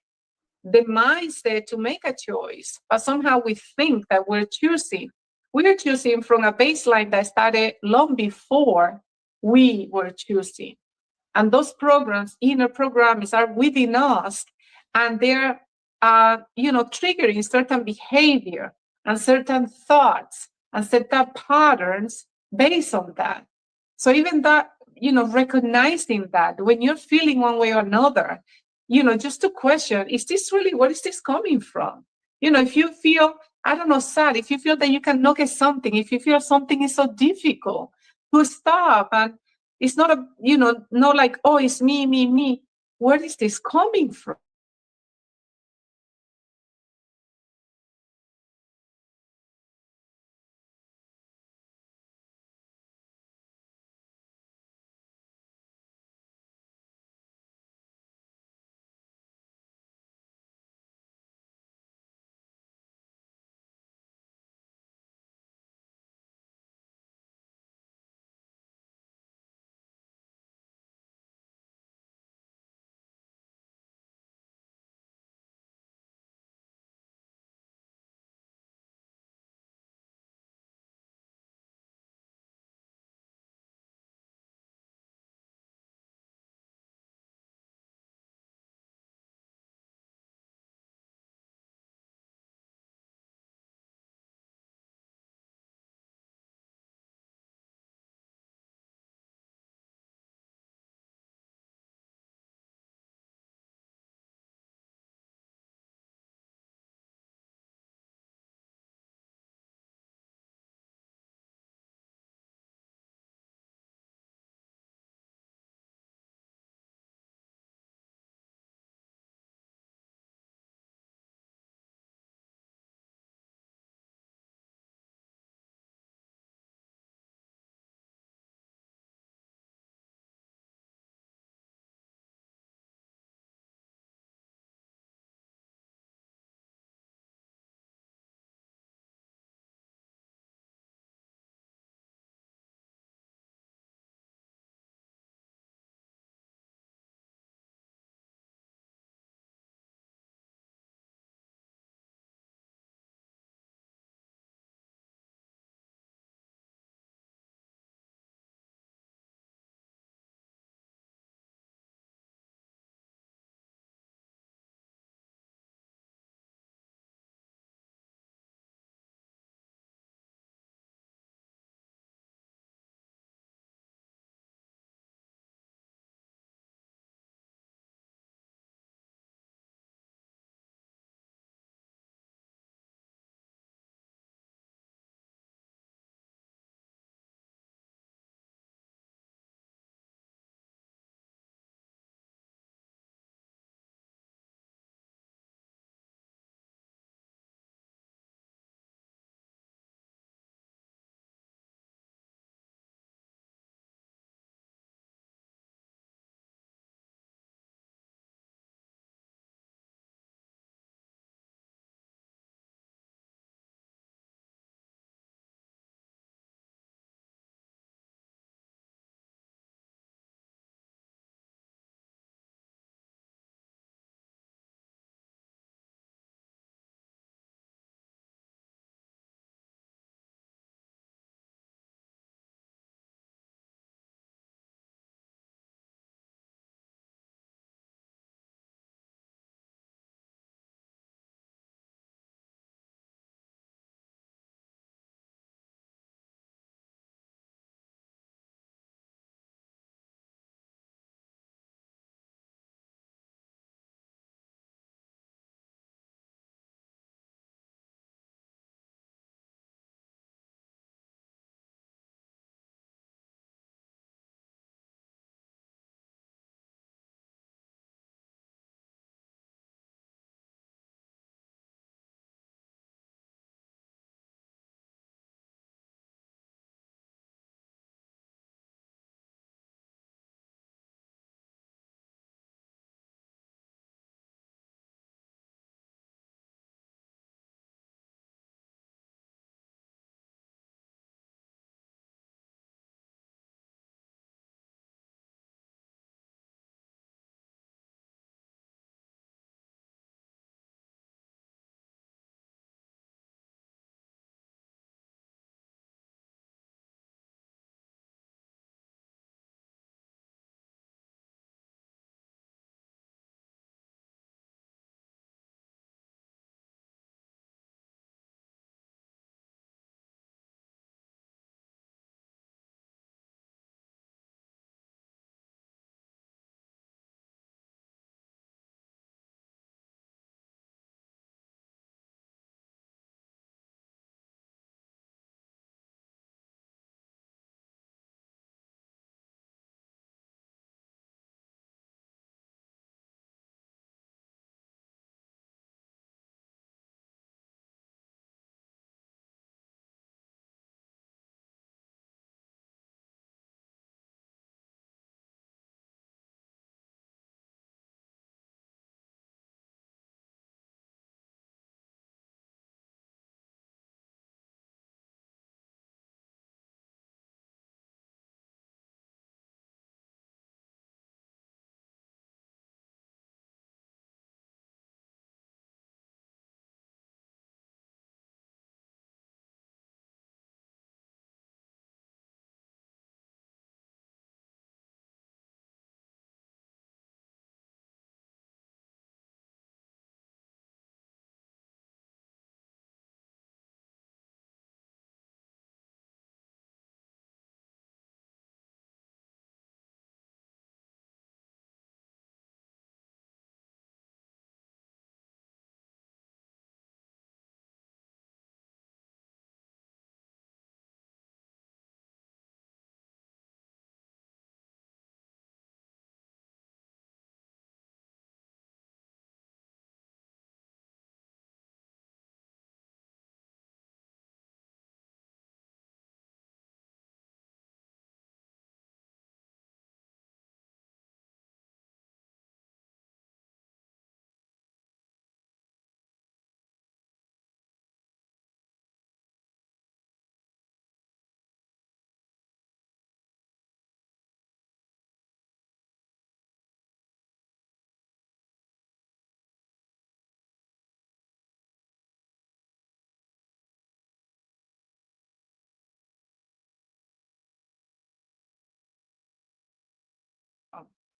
mindset to make a choice. But somehow we think that we're choosing. We're choosing from a baseline that started long before we were choosing. And those programs, inner programs, are within us, and they're, triggering certain behavior and certain thoughts and certain patterns based on that. So even that, recognizing that when you're feeling one way or another, just to question, is this really, where is this coming from? If you feel, I don't know, sad, if you feel that you cannot get something, if you feel something is so difficult, to stop. And it's not not like, oh, it's me, me, me. Where is this coming from?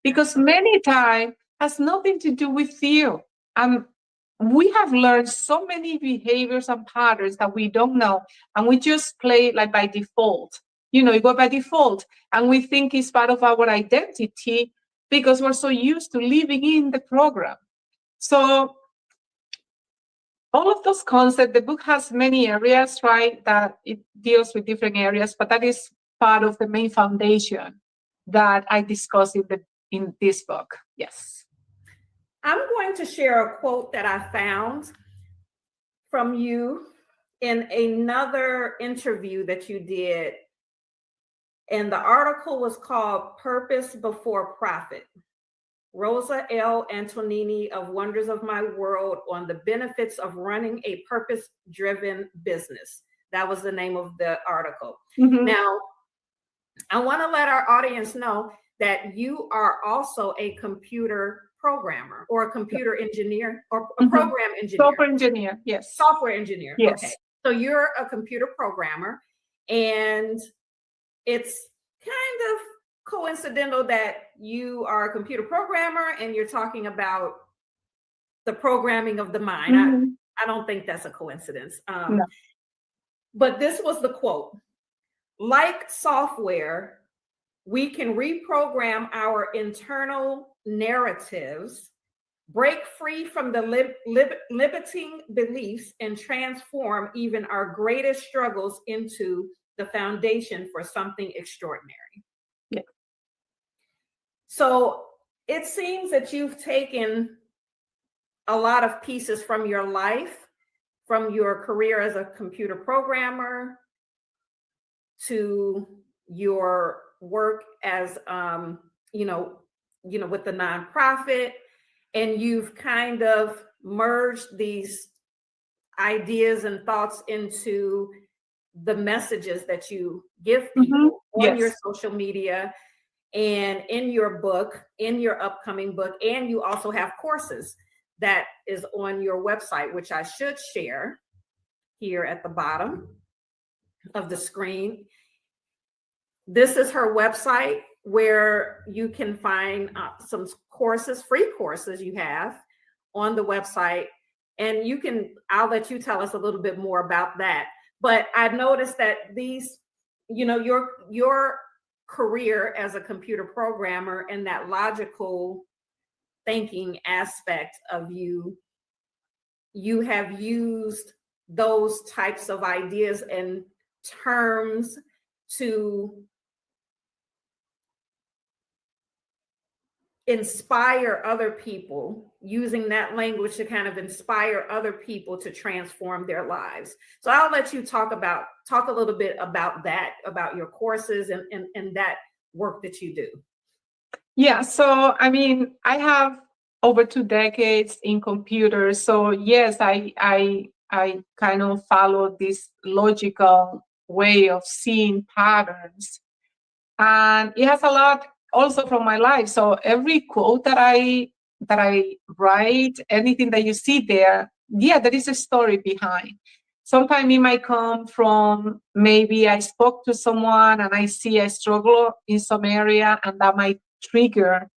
because many times has nothing to do with you. We have learned so many behaviors and patterns that we don't know, and we just play like by default. You go by default, and we think it's part of our identity because we're so used to living in the program. So all of those concepts, the book has many areas, right, that it deals with different areas, but that is part of the main foundation that I discuss in this book. Yes. I'm going to share a quote that I found from you in another interview that you did. And the article was called Purpose Before Profit. Rosa L. Antonini of Wonders of My World on the Benefits of Running a Purpose-Driven Business. That was the name of the article. Mm-hmm. Now, I want to let our audience know that you are also a computer programmer or a computer engineer or a program engineer. Software engineer, yes. Software engineer, yes. Okay. So you're a computer programmer, and it's kind of coincidental that you are a computer programmer and you're talking about the programming of the mind. I don't think that's a coincidence. No. But this was the quote: like software, we can reprogram our internal narratives, break free from the limiting beliefs, and transform even our greatest struggles into the foundation for something extraordinary. Yeah. So it seems that you've taken a lot of pieces from your life, from your career as a computer programmer to your work as, with the nonprofit, and you've kind of merged these ideas and thoughts into the messages that you give people on your social media and in your book, in your upcoming book. And you also have courses that is on your website, which I should share here at the bottom of the screen. This is her website where you can find some courses, free courses you have on the website. And I'll let you tell us a little bit more about that. But I've noticed that these, your career as a computer programmer and that logical thinking aspect of you have used those types of ideas and terms to inspire other people, using that language to kind of inspire other people to transform their lives. So I'll let you talk a little bit about that, about your courses and that work that you do. Yeah, so I have over 2 decades in computers. So yes, I kind of follow this logical way of seeing patterns. And it has a lot also from my life. So every quote that I write, anything that you see there, there is a story behind. Sometimes it might come from maybe I spoke to someone and I see a struggle in some area, and that might trigger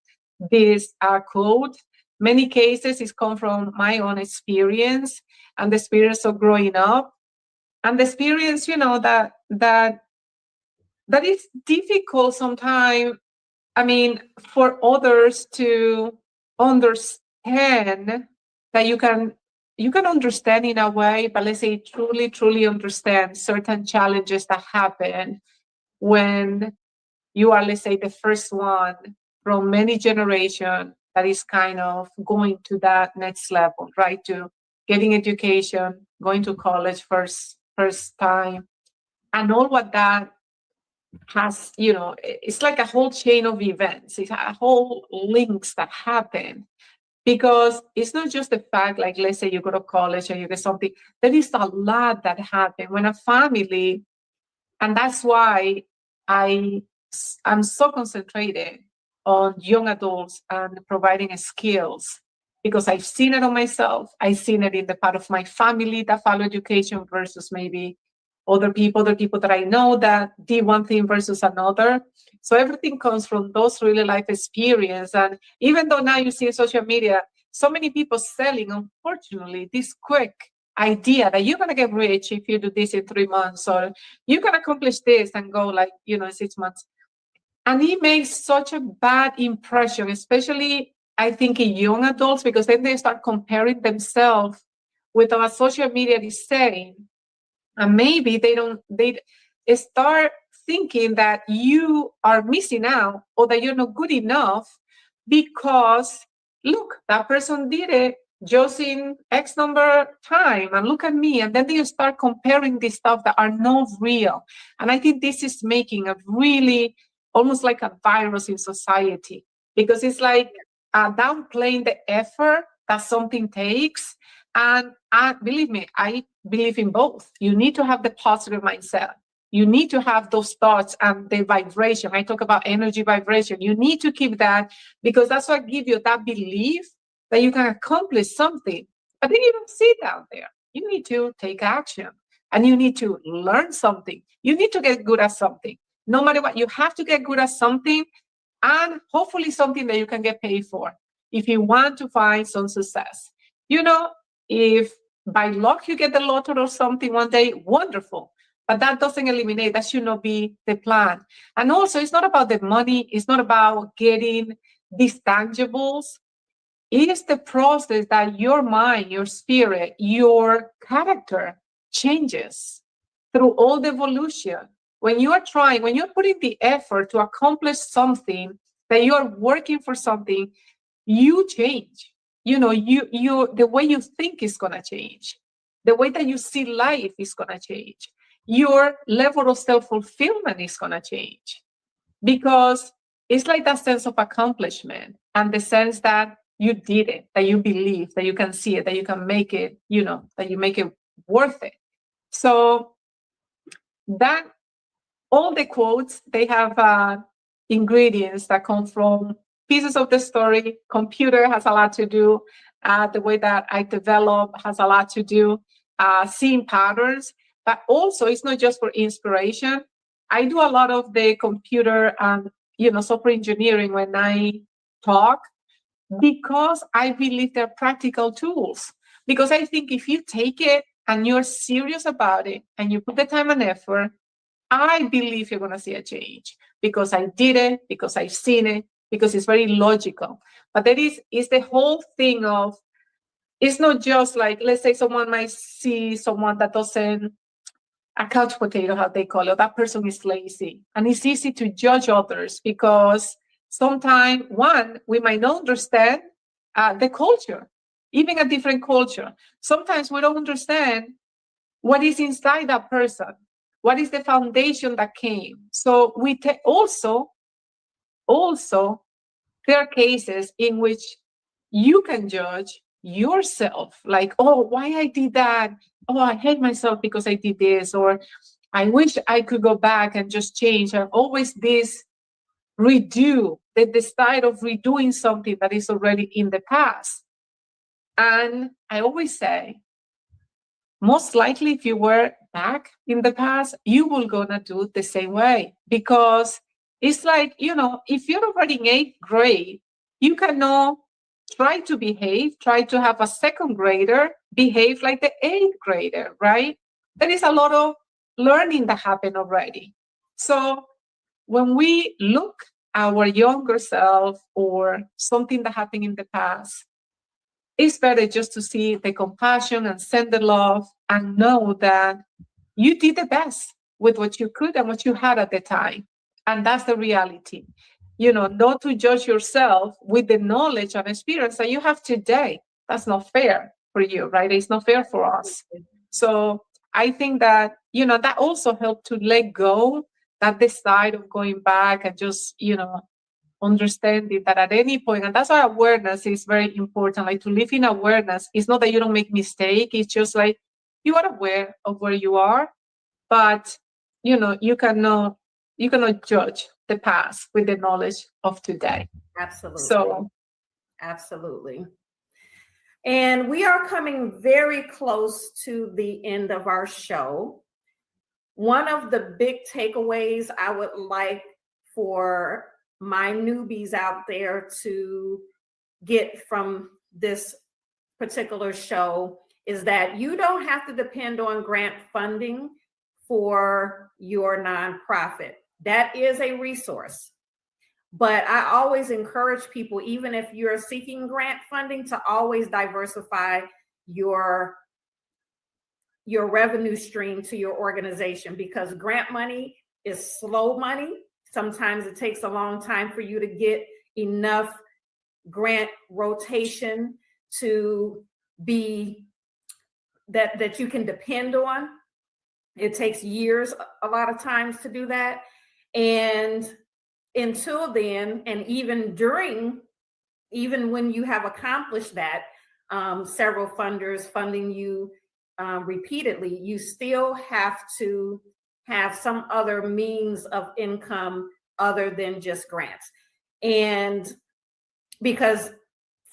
this quote. Many cases it's come from my own experience and the experience of growing up, and the experience, that is difficult sometimes. For others to understand, that you can understand in a way, but let's say truly understand certain challenges that happen when you are, let's say, the first one from many generations that is kind of going to that next level, right? To getting education, going to college first time, and all what that has, it's like a whole chain of events. It's a whole links that happen, because it's not just the fact, like, let's say you go to college or you get something. There is a lot that happen when a family, and that's why I'm so concentrated on young adults and providing skills, because I've seen it on myself. I've seen it in the part of my family that follow education versus maybe other people that I know that did one thing versus another. So everything comes from those really life experience. And even though now you see social media, so many people selling, unfortunately, this quick idea that you're going to get rich if you do this in 3 months, or you can accomplish this and go like, in 6 months. And it makes such a bad impression, especially I think in young adults, because then they start comparing themselves with what social media is saying. And maybe they start thinking that you are missing out or that you're not good enough because look, that person did it just in X number time, and look at me. And then they start comparing these stuff that are not real. And I think this is making a really almost like a virus in society, because it's like downplaying the effort that something takes. And believe me, I believe in both. You need to have the positive mindset. You need to have those thoughts and the vibration. I talk about energy vibration. You need to keep that, because that's what gives you that belief that you can accomplish something. But then you don't sit down there. You need to take action, and you need to learn something. You need to get good at something. No matter what, you have to get good at something, and hopefully something that you can get paid for if you want to find some success. If by luck you get the lottery or something one day, wonderful. But that doesn't eliminate, that should not be the plan. And also, it's not about the money. It's not about getting these tangibles. It is the process that your mind, your spirit, your character changes through all the evolution. When you are trying, when you're putting the effort to accomplish something, that you are working for something, you change. The way you think is going to change. The way that you see life is going to change. Your level of self-fulfillment is going to change, because it's like that sense of accomplishment and the sense that you did it, that you believe, that you can see it, that you can make it, that you make it worth it. So that all the quotes, they have ingredients that come from pieces of the story. Computer has a lot to do. The way that I develop has a lot to do. Seeing patterns, but also it's not just for inspiration. I do a lot of the computer and software engineering when I talk, because I believe they're practical tools. Because I think if you take it and you're serious about it and you put the time and effort, I believe you're going to see a change, because I did it, because I've seen it, because it's very logical. But that is the whole thing of, it's not just like, let's say someone might see someone that doesn't, a couch potato, how they call it, that person is lazy. And it's easy to judge others, because sometimes, one, we might not understand the culture, even a different culture. Sometimes we don't understand what is inside that person. What is the foundation that came? So we also, there are cases in which you can judge yourself, like, oh, why I did that? Oh, I hate myself because I did this, or I wish I could go back and just change. And always this redo, the style of redoing something that is already in the past. And I always say, most likely, if you were back in the past, you will gonna do it the same way, because it's like, if you're already in 8th grade, you cannot try to behave, try to have a 2nd grader behave like the 8th grader, right? There is a lot of learning that happened already. So when we look at our younger self or something that happened in the past, it's better just to see the compassion and send the love and know that you did the best with what you could and what you had at the time. And that's the reality. Not to judge yourself with the knowledge and experience that you have today. That's not fair for you, right? It's not fair for us. So I think that, that also helped to let go, that decide of going back and just, understanding that at any point, and that's why awareness is very important. Like, to live in awareness, it's not that you don't make mistake. It's just like you are aware of where you are, but you cannot judge the past with the knowledge of today. Absolutely. So absolutely. And we are coming very close to the end of our show. one of the big takeaways I would like for my newbies out there to get from this particular show is that you don't have to depend on grant funding for your nonprofit. That is a resource. But I always encourage people, even if you're seeking grant funding, to always diversify your revenue stream to your organization, because grant money is slow money. Sometimes it takes a long time for you to get enough grant rotation to be that you can depend on. It takes years a lot of times to do that. And until then, and even when you have accomplished that, several funders funding you repeatedly, you still have to have some other means of income other than just grants. And because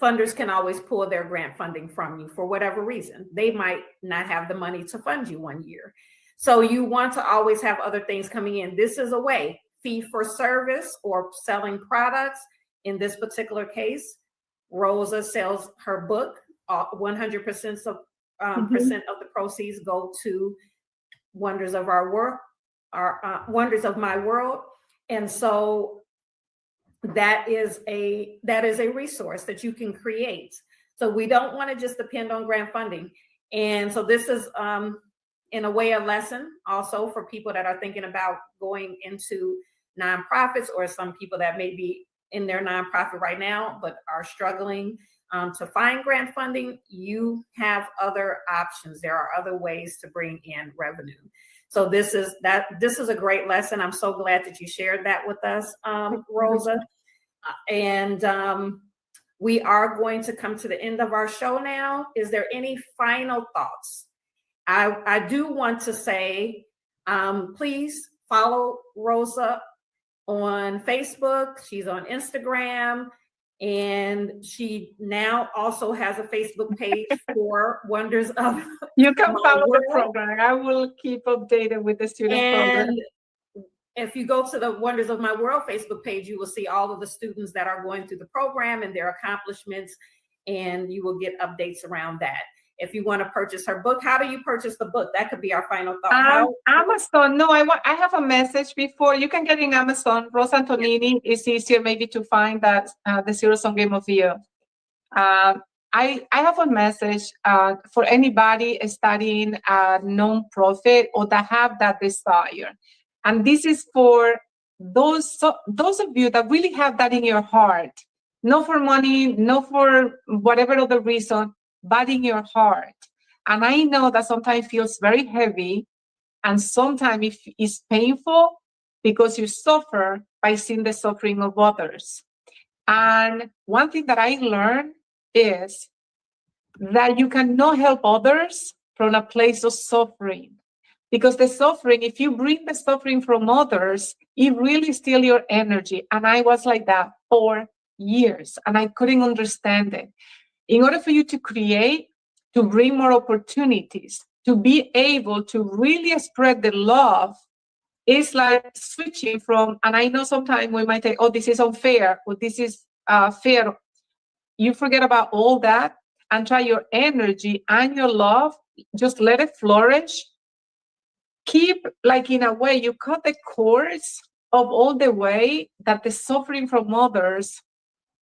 funders can always pull their grant funding from you for whatever reason. They might not have the money to fund you one year. So you want to always have other things coming in. This is a way, fee for service or selling products. In this particular case, Rosa sells her book. 100% of the proceeds go to Wonders of Our World, Wonders of My World. And so that is a resource that you can create. So we don't want to just depend on grant funding. And so this is in a way a lesson also for people that are thinking about going into nonprofits, or some people that may be in their nonprofit right now but are struggling to find grant funding. You have other options. There are other ways to bring in revenue. So this is a great lesson. I'm so glad that you shared that with us, Rosa. And we are going to come to the end of our show now. Is there any final thoughts? I do want to say, please follow Rosa on Facebook. She's on Instagram, and she now also has a Facebook page for Wonders of You can My follow the World. program. I will keep updated with the student program. And if you go to the Wonders of My World Facebook page, you will see all of the students that are going through the program and their accomplishments, and you will get updates around that. If you want to purchase her book, how do you purchase the book? That could be our final thought. Amazon. No, I have a message before. You can get in Amazon. Rosa Antonini is easier maybe to find that the Zero-Sum Game of the Year. I have a message for anybody studying a nonprofit or that have that desire. And this is for those of you that really have that in your heart. Not for money, not for whatever other reason, but in your heart. And I know that sometimes feels very heavy, and sometimes it's painful because you suffer by seeing the suffering of others. And one thing that I learned is that you cannot help others from a place of suffering. Because the suffering, if you bring the suffering from others, it really steals your energy. And I was like that for years, and I couldn't understand it. In order for you to create, to bring more opportunities, to be able to really spread the love, it's like switching from, and I know sometimes we might say, oh, this is unfair, or this is fair. You forget about all that and try your energy and your love, just let it flourish. Keep, like in a way, you cut the cords of all the way that the suffering from others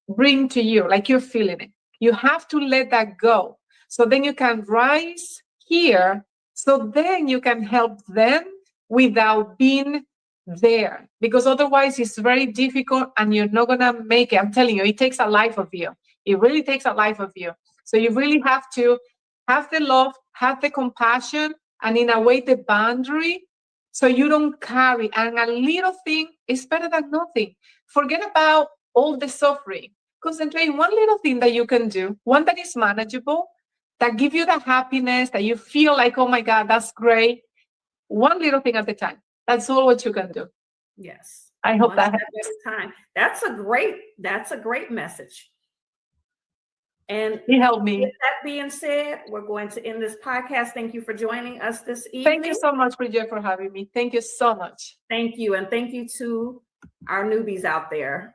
bring to you, like you're feeling it. You have to let that go. So then you can rise here. So then you can help them without being there. Because otherwise it's very difficult and you're not going to make it. I'm telling you, it takes a life of you. It really takes a life of you. So you really have to have the love, have the compassion, and in a way, the boundary, so you don't carry. And a little thing is better than nothing. Forget about all the suffering. Concentrate on one little thing that you can do, one that is manageable, that give you the happiness, that you feel like, oh my God, that's great. One little thing at a time. That's all what you can do. Yes. I hope that helps. Time. That's a great message. And He helped with me. that being said, we're going to end this podcast. Thank you for joining us this evening. Thank you so much, Bridget, for having me. Thank you so much. Thank you. And thank you to our newbies out there.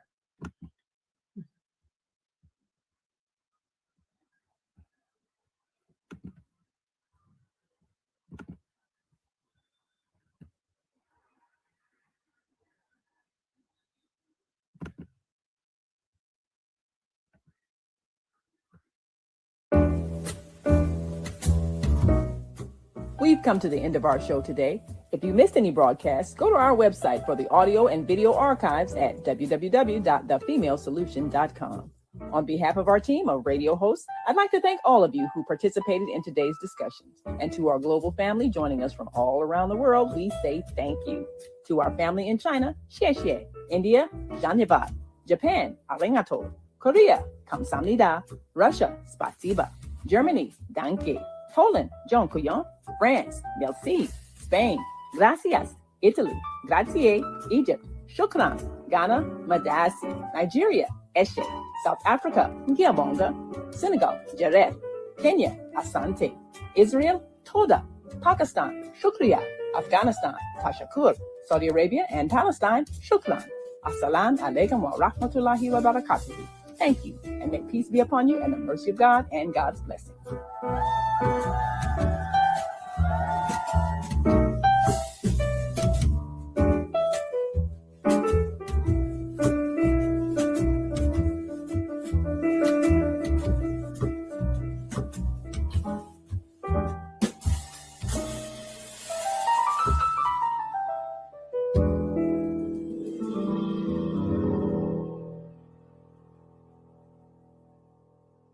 We've come to the end of our show today. If you missed any broadcasts, go to our website for the audio and video archives at www.thefemalesolution.com. On behalf of our team of radio hosts, I'd like to thank all of you who participated in today's discussions. And to our global family joining us from all around the world, we say thank you. To our family in China, xie xie. India, dhanyavad. Japan, arigato. Korea, kamsamnida. Russia, spasiba. Germany, danke. Poland, dziękuję. France, merci. Spain, gracias. Italy, grazie. Egypt, shukran. Ghana, madasi. Nigeria, eshe. South Africa, ngiyabonga. Senegal, jared. Kenya, asante. Israel, toda. Pakistan, shukriya. Afghanistan, tashakur. Saudi Arabia and Palestine, shukran. Assalamu alaikum wa rahmatullahi wa barakatuh. Thank you, and may peace be upon you and the mercy of God and God's blessing.